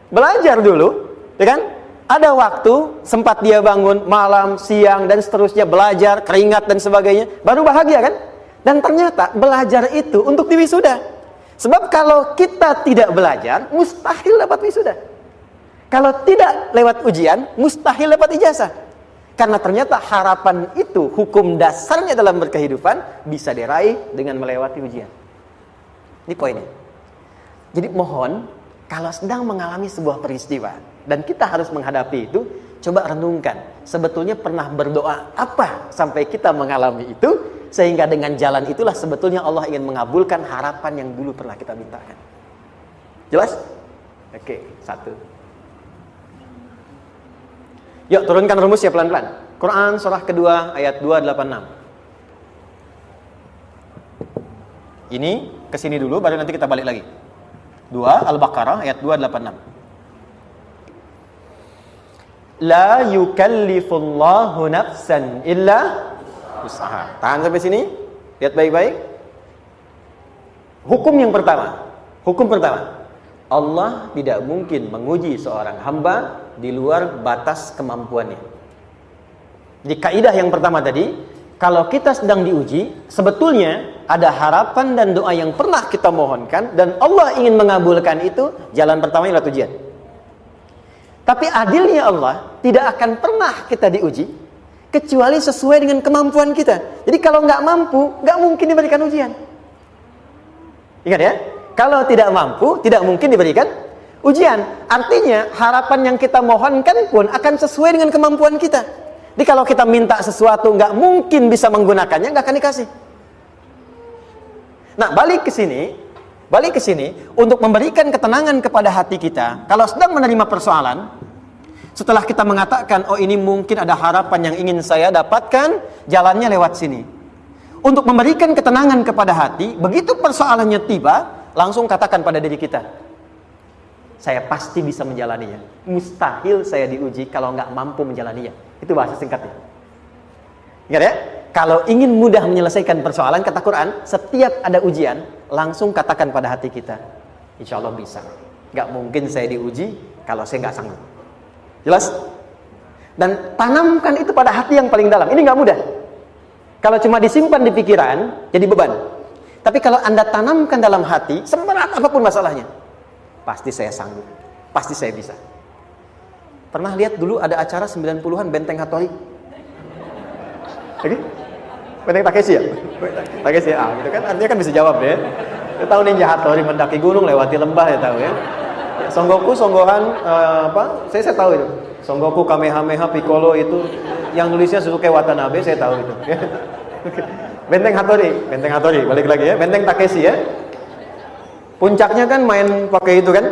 Belajar dulu, ya kan? Ada waktu, sempat dia bangun malam, siang, dan seterusnya belajar, keringat dan sebagainya, baru bahagia kan? Dan ternyata belajar itu untuk diwisuda. Sebab kalau kita tidak belajar, mustahil dapat wisuda. Kalau tidak lewat ujian, mustahil dapat ijazah. Karena ternyata harapan itu, hukum dasarnya dalam berkehidupan, bisa diraih dengan melewati ujian. Ini poinnya. Jadi mohon, kalau sedang mengalami sebuah peristiwa, dan kita harus menghadapi itu, coba renungkan. Sebetulnya pernah berdoa apa sampai kita mengalami itu, sehingga dengan jalan itulah sebetulnya Allah ingin mengabulkan harapan yang dulu pernah kita mintakan. Jelas? Oke, satu. Yuk turunkan rumus ya pelan-pelan. Quran surah kedua ayat 286. Ini kesini dulu baru nanti kita balik lagi. 2 Al-Baqarah ayat 286. La yukallifullahu nafsan illa usaha. Tahan sampai sini. Lihat baik-baik. Hukum yang pertama. Hukum pertama. Allah tidak mungkin menguji seorang hamba di luar batas kemampuannya. Jadi kaidah yang pertama tadi, kalau kita sedang diuji, sebetulnya ada harapan dan doa yang pernah kita mohonkan dan Allah ingin mengabulkan itu, jalan pertama ialah ujian. Tapi adilnya Allah, tidak akan pernah kita diuji kecuali sesuai dengan kemampuan kita. Jadi kalau nggak mampu, nggak mungkin diberikan ujian. Ingat ya, kalau tidak mampu, tidak mungkin diberikan ujian. Artinya harapan yang kita mohonkan pun akan sesuai dengan kemampuan kita. Jadi kalau kita minta sesuatu nggak mungkin bisa menggunakannya, nggak akan dikasih. Nah, balik ke sini untuk memberikan ketenangan kepada hati kita. Kalau sedang menerima persoalan, setelah kita mengatakan, oh ini mungkin ada harapan yang ingin saya dapatkan, jalannya lewat sini. Untuk memberikan ketenangan kepada hati, begitu persoalannya tiba, langsung katakan pada diri kita, saya pasti bisa menjalaninya. Mustahil saya diuji kalau nggak mampu menjalaninya. Itu bahasa singkatnya. Ingat ya, kalau ingin mudah menyelesaikan persoalan, kata Quran, setiap ada ujian, langsung katakan pada hati kita, insya Allah bisa. Nggak mungkin saya diuji kalau saya nggak sanggup. Jelas? Dan tanamkan itu pada hati yang paling dalam. Ini nggak mudah. Kalau cuma disimpan di pikiran, jadi beban. Tapi kalau Anda tanamkan dalam hati, seberat apapun masalahnya, pasti saya sanggup, pasti saya bisa. Pernah lihat dulu ada acara 90-an Benteng Hattori? Oke? Benteng Takeshi ya? Takeshi ya, gitu kan? Artinya kan bisa jawab ya. Kita tahu Ninja Hattori mendaki gunung, lewati lembah ya tahu ya. Songgoku, Songgohan, apa? Saya tahu itu. Songgoku, Kamehameha, Piccolo itu yang nulisnya Suzuki Watanabe, saya tahu itu. Benteng Hattori, balik lagi ya. Benteng Takeshi ya. Puncaknya kan main pakai itu kan,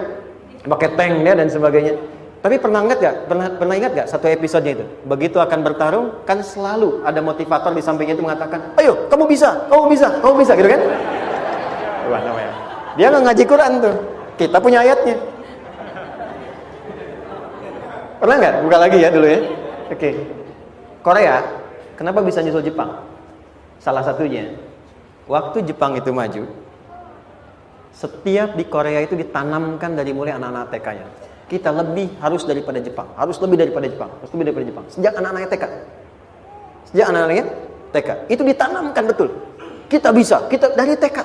pakai tank ya dan sebagainya. Tapi pernah ingat gak satu episodenya itu? Begitu akan bertarung, kan selalu ada motivator di sampingnya itu mengatakan, ayo kamu bisa, gitu kan? Wah, namanya. Dia nggak ngaji Quran tuh, kita punya ayatnya. Pernah nggak? Buka lagi ya dulu ya. Oke. Korea, kenapa bisa nyusul Jepang? Salah satunya, waktu Jepang itu maju, setiap di Korea itu ditanamkan dari mulai anak-anak TK-nya. Kita harus lebih daripada Jepang. Sejak anak-anaknya TK. Itu ditanamkan betul. Kita bisa, kita dari TK.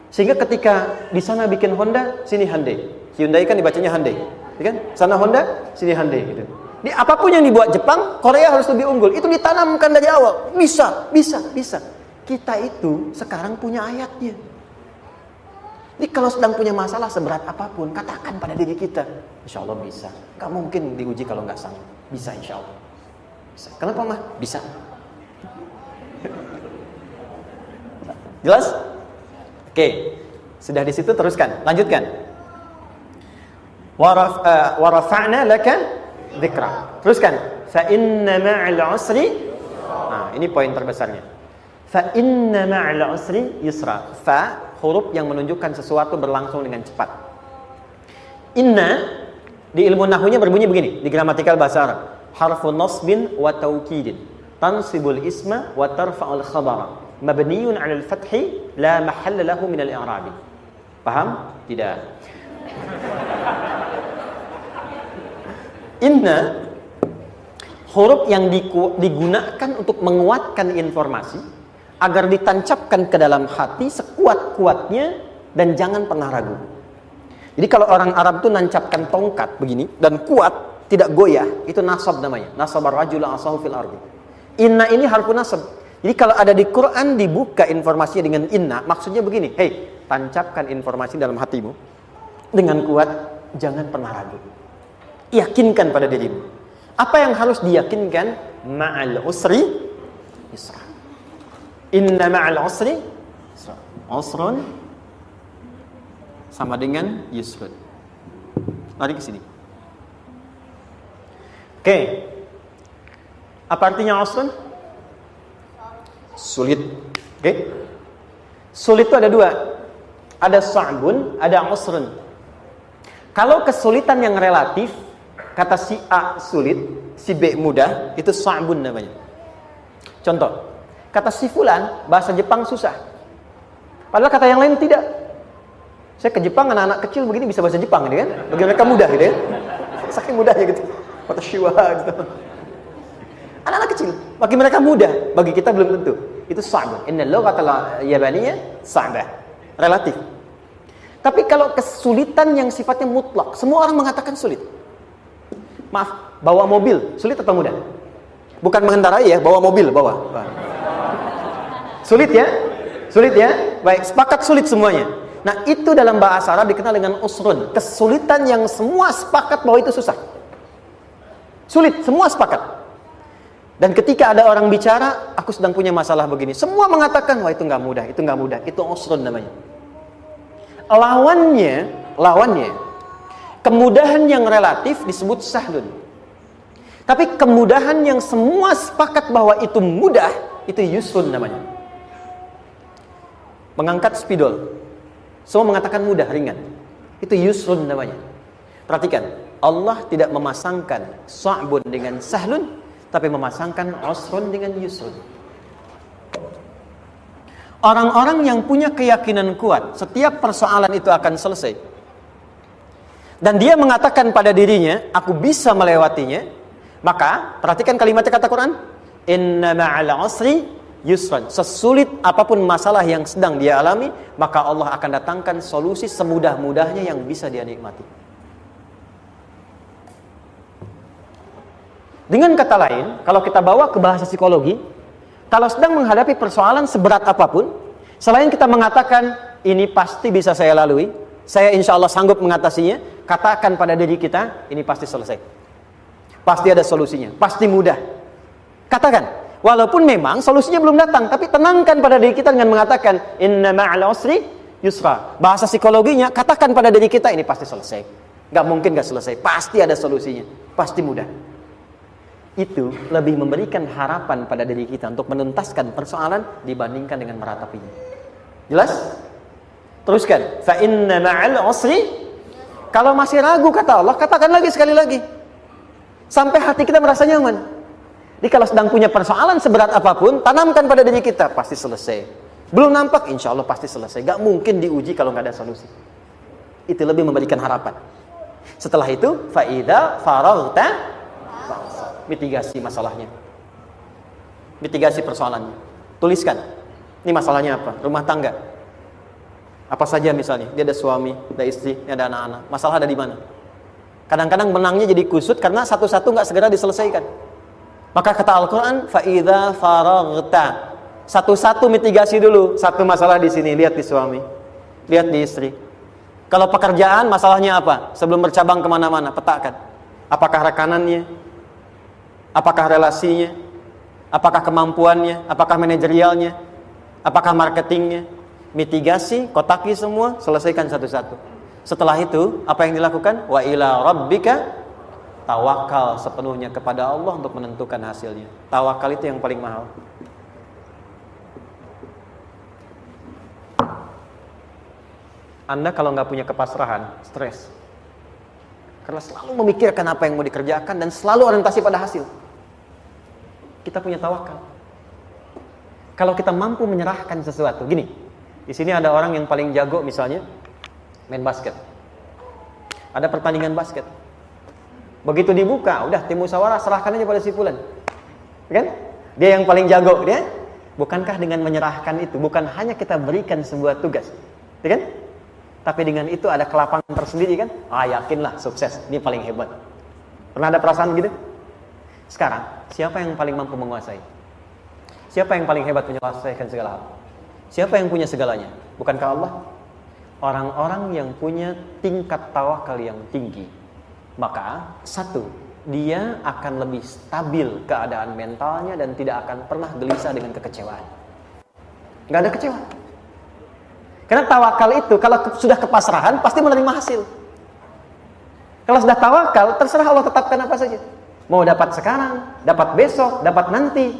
Sehingga ketika di sana bikin Honda, sini Hyundai. Hyundai kan dibacanya Hyundai. Kan? Sana Honda, sini Hyundai gitu. Di apapun yang dibuat Jepang, Korea harus lebih unggul. Itu ditanamkan dari awal. Bisa. Kita itu sekarang punya ayatnya. Jadi kalau sedang punya masalah seberat apapun, katakan pada diri kita, insya Allah bisa. Gak mungkin diuji kalau nggak sanggup. Bisa insya Allah. Bisa. Kenapa mah? Bisa. Jelas? Oke. Sudah di situ teruskan. Lanjutkan. Warafa'na laka dzikra. Teruskan. Fa inna ma'al usri. Nah, ini poin terbesarnya. Fa inna ma'al usri yusra. Fa huruf yang menunjukkan sesuatu berlangsung dengan cepat. Inna di ilmu nahwunya berbunyi begini, di gramatikal bahasa Arab. Harfun nasbin wa taukidin. Tansibul isma wa tarfa'ul khabara. Mabniyun 'alal fathi la mahalla lahu min al-i'rab. Paham? Tidak. Inna huruf yang digunakan untuk menguatkan informasi agar ditancapkan ke dalam hati sekuat-kuatnya dan jangan pernah ragu. Jadi kalau orang Arab itu nancapkan tongkat begini dan kuat, tidak goyah, itu nasab namanya. Nasabar rajul asahu fil ardi. Inna ini harfun nasab. Jadi kalau ada di Quran dibuka informasinya dengan inna, maksudnya begini, hei, tancapkan informasi dalam hatimu dengan kuat, jangan pernah ragu. Yakinkan pada dirimu. Apa yang harus diyakinkan? Ma'al usri yusra. Inna ma'al usri yusra. Usrun sama dengan yusrun. Lari ke sini. Oke. Apa artinya usrun? Sulit. Oke. Sulit itu ada dua. Ada sa'bun, ada usrun. Kalau kesulitan yang relatif, kata si A sulit, si B mudah, itu sa'bun namanya. Contoh, kata si fulan, bahasa Jepang susah. Padahal kata yang lain tidak. Saya ke Jepang, anak-anak kecil begini bisa bahasa Jepang gitu kan. Bagi mereka mudah gitu ya. Saking mudahnya gitu. Watashiwa gitu. Anak-anak kecil, bagi mereka mudah, bagi kita belum tentu. Itu sa'bun. Innal lughatal yabaniyah sa'bah. Relatif. Tapi kalau kesulitan yang sifatnya mutlak, semua orang mengatakan sulit. Maaf, bawa mobil, sulit atau mudah? Bukan mengendarai ya, bawa mobil, bawa. Sulit ya? Sulit ya? Baik, sepakat sulit semuanya. Nah, itu dalam bahasa Arab dikenal dengan usrun. Kesulitan yang semua sepakat bahwa itu susah. Sulit, semua sepakat. Dan ketika ada orang bicara, aku sedang punya masalah begini. Semua mengatakan, wah itu nggak mudah, itu nggak mudah. Itu usrun namanya. Lawannya, kemudahan yang relatif disebut sahlun. Tapi kemudahan yang semua sepakat bahwa itu mudah, itu yusrun namanya. Mengangkat spidol, semua mengatakan mudah, ringan. Itu yusrun namanya. Perhatikan, Allah tidak memasangkan sa'bun dengan sahlun, tapi memasangkan usrun dengan yusrun. Orang-orang yang punya keyakinan kuat, setiap persoalan itu akan selesai. Dan dia mengatakan pada dirinya, aku bisa melewatinya. Maka, perhatikan kalimatnya kata Quran, inna ma'al usri yusran. Sesulit apapun masalah yang sedang dia alami, maka Allah akan datangkan solusi semudah-mudahnya yang bisa dia nikmati. Dengan kata lain, kalau kita bawa ke bahasa psikologi, kalau sedang menghadapi persoalan seberat apapun, selain kita mengatakan, ini pasti bisa saya lalui, saya insya Allah sanggup mengatasinya, katakan pada diri kita, ini pasti selesai. Pasti ada solusinya, pasti mudah. Katakan, walaupun memang solusinya belum datang, tapi tenangkan pada diri kita dengan mengatakan, inna ma'al usri yusra. Bahasa psikologinya, katakan pada diri kita, ini pasti selesai. Gak mungkin gak selesai, pasti ada solusinya, pasti mudah. Itu lebih memberikan harapan pada diri kita untuk menuntaskan persoalan dibandingkan dengan meratapinya. Jelas? Teruskan. Fa inna ma'al usri. Kalau masih ragu kata Allah, katakan lagi sekali lagi. Sampai hati kita merasa nyaman. Jadi kalau sedang punya persoalan seberat apapun, tanamkan pada diri kita, pasti selesai. Belum nampak, insya Allah pasti selesai. Gak mungkin diuji kalau gak ada solusi. Itu lebih memberikan harapan. Setelah itu, fa idza faraghta, mitigasi masalahnya, mitigasi persoalannya. Tuliskan, ini masalahnya apa? Rumah tangga, apa saja misalnya. Dia ada suami, ada istri, ada anak-anak. Masalah ada di mana? Kadang-kadang benangnya jadi kusut karena satu-satu nggak segera diselesaikan. Maka kata Al-Quran, fa'idha faraghta, satu-satu mitigasi dulu. Satu masalah di sini, lihat di suami, lihat di istri. Kalau pekerjaan, masalahnya apa? Sebelum bercabang kemana-mana, petakan. Apakah rekanannya? Apakah relasinya? Apakah kemampuannya? Apakah manajerialnya? Apakah marketingnya? Mitigasi, kotaki semua, selesaikan satu-satu. Setelah itu, apa yang dilakukan? Wa ila rabbika, tawakal sepenuhnya kepada Allah untuk menentukan hasilnya. Tawakal itu yang paling mahal. Anda kalau nggak punya kepasrahan, stres. Karena selalu memikirkan apa yang mau dikerjakan dan selalu orientasi pada hasil. Kita punya tawakal. Kalau kita mampu menyerahkan sesuatu, gini, di sini ada orang yang paling jago misalnya main basket. Ada pertandingan basket. Begitu dibuka, udah tim musyawarah serahkan aja pada si fulan. Kan? Dia yang paling jago, dia. Bukankah dengan menyerahkan itu bukan hanya kita berikan sebuah tugas, ya kan? Tapi dengan itu ada kelapangan tersendiri kan? Yakinlah sukses, ini paling hebat. Pernah ada perasaan gitu? Sekarang, siapa yang paling mampu menguasai? Siapa yang paling hebat menyelesaikan segala hal? Siapa yang punya segalanya? Bukankah Allah? Orang-orang yang punya tingkat tawakal yang tinggi, maka satu, dia akan lebih stabil keadaan mentalnya dan tidak akan pernah gelisah dengan kekecewaan. Gak ada kecewa. Karena tawakal itu kalau sudah kepasrahan pasti menerima hasil. Kalau sudah tawakal, terserah Allah tetapkan apa saja. Mau dapat sekarang, dapat besok, dapat nanti.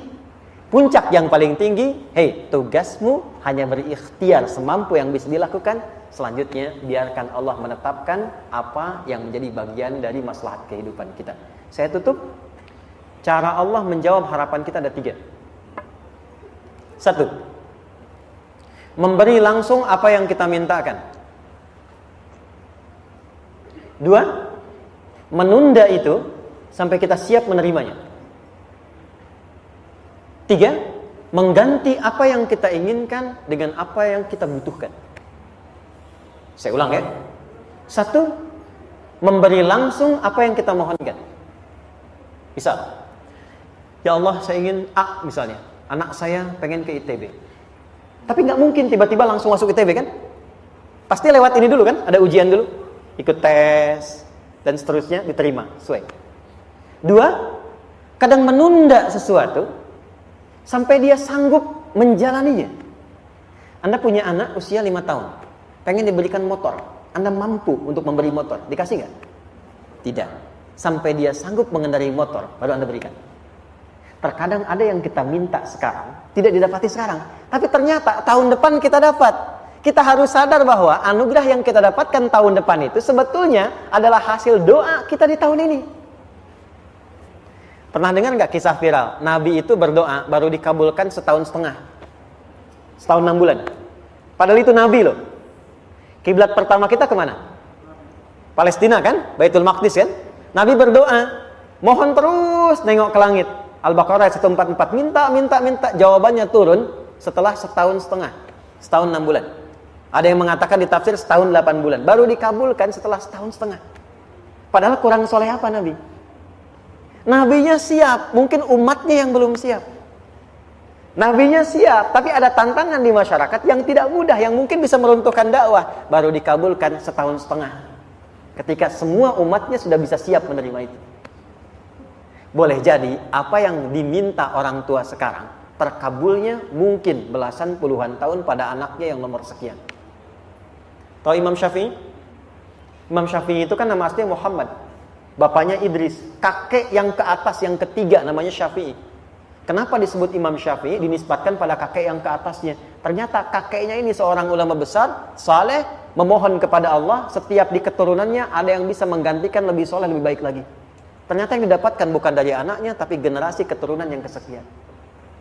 Puncak yang paling tinggi, tugasmu hanya berikhtiar semampu yang bisa dilakukan. Selanjutnya, biarkan Allah menetapkan apa yang menjadi bagian dari maslahat kehidupan kita. Saya tutup. Cara Allah menjawab harapan kita ada 3. 1. Memberi langsung apa yang kita mintakan. 2, menunda itu sampai kita siap menerimanya. 3, mengganti apa yang kita inginkan dengan apa yang kita butuhkan. Saya ulang ya. 1, memberi langsung apa yang kita mohonkan. Misal, ya Allah, saya ingin A misalnya, anak saya pengen ke ITB. Tapi nggak mungkin tiba-tiba langsung masuk ITB kan? Pasti lewat ini dulu kan? Ada ujian dulu, ikut tes, dan seterusnya diterima, sesuai. 2, kadang menunda sesuatu sampai dia sanggup menjalaninya. Anda punya anak usia 5 tahun, pengen diberikan motor. Anda mampu untuk memberi motor, dikasih nggak? Tidak. Sampai dia sanggup mengendarai motor, baru Anda berikan. Terkadang ada yang kita minta sekarang, tidak didapati sekarang. Tapi ternyata tahun depan kita dapat. Kita harus sadar bahwa anugerah yang kita dapatkan tahun depan itu sebetulnya adalah hasil doa kita di tahun ini. Pernah dengar nggak kisah viral? Nabi itu berdoa baru dikabulkan setahun setengah. Setahun 6 bulan. Padahal itu Nabi loh. Kiblat pertama kita kemana? Palestina kan? Baitul Maqdis kan? Nabi berdoa, mohon terus nengok ke langit. Al-Baqarah 144, minta. Jawabannya turun setelah setahun setengah. Setahun 6 bulan. Ada yang mengatakan di tafsir setahun 8 bulan. Baru dikabulkan setelah setahun setengah. Padahal kurang soleh apa Nabi? Nabinya siap, mungkin umatnya yang belum siap. Nabinya siap, tapi ada tantangan di masyarakat yang tidak mudah, yang mungkin bisa meruntuhkan dakwah. Baru dikabulkan setahun setengah. Ketika semua umatnya sudah bisa siap menerima itu. Boleh jadi apa yang diminta orang tua sekarang, terkabulnya mungkin belasan puluhan tahun pada anaknya yang nomor sekian. Tahu Imam Syafi'i? Imam Syafi'i itu kan nama aslinya Muhammad. Bapaknya Idris, kakek yang ke atas yang ketiga namanya Syafi'i. Kenapa disebut Imam Syafi'i? Dinisbatkan pada kakek yang ke atasnya. Ternyata kakeknya ini seorang ulama besar, saleh, memohon kepada Allah, setiap di keturunannya ada yang bisa menggantikan lebih soleh, lebih baik lagi. Ternyata yang didapatkan bukan dari anaknya, tapi generasi keturunan yang kesekian.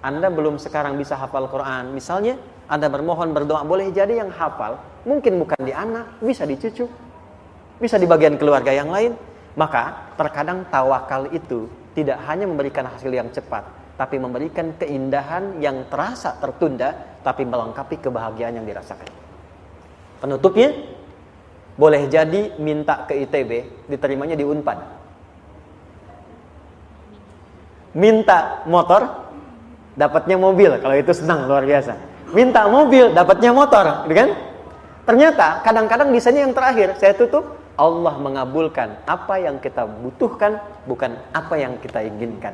Anda belum sekarang bisa hafal Quran. Misalnya, Anda bermohon, berdoa, boleh jadi yang hafal, mungkin bukan di anak, bisa di cucu, bisa di bagian keluarga yang lain. Maka, terkadang tawakal itu tidak hanya memberikan hasil yang cepat, tapi memberikan keindahan yang terasa tertunda, tapi melengkapi kebahagiaan yang dirasakan. Penutupnya, boleh jadi minta ke ITB, diterimanya di Unpad. Minta motor, dapatnya mobil. Kalau itu senang, luar biasa. Minta mobil, dapatnya motor, gitu kan? Ternyata kadang-kadang bisanya yang terakhir. Saya tutup, Allah mengabulkan apa yang kita butuhkan, bukan apa yang kita inginkan.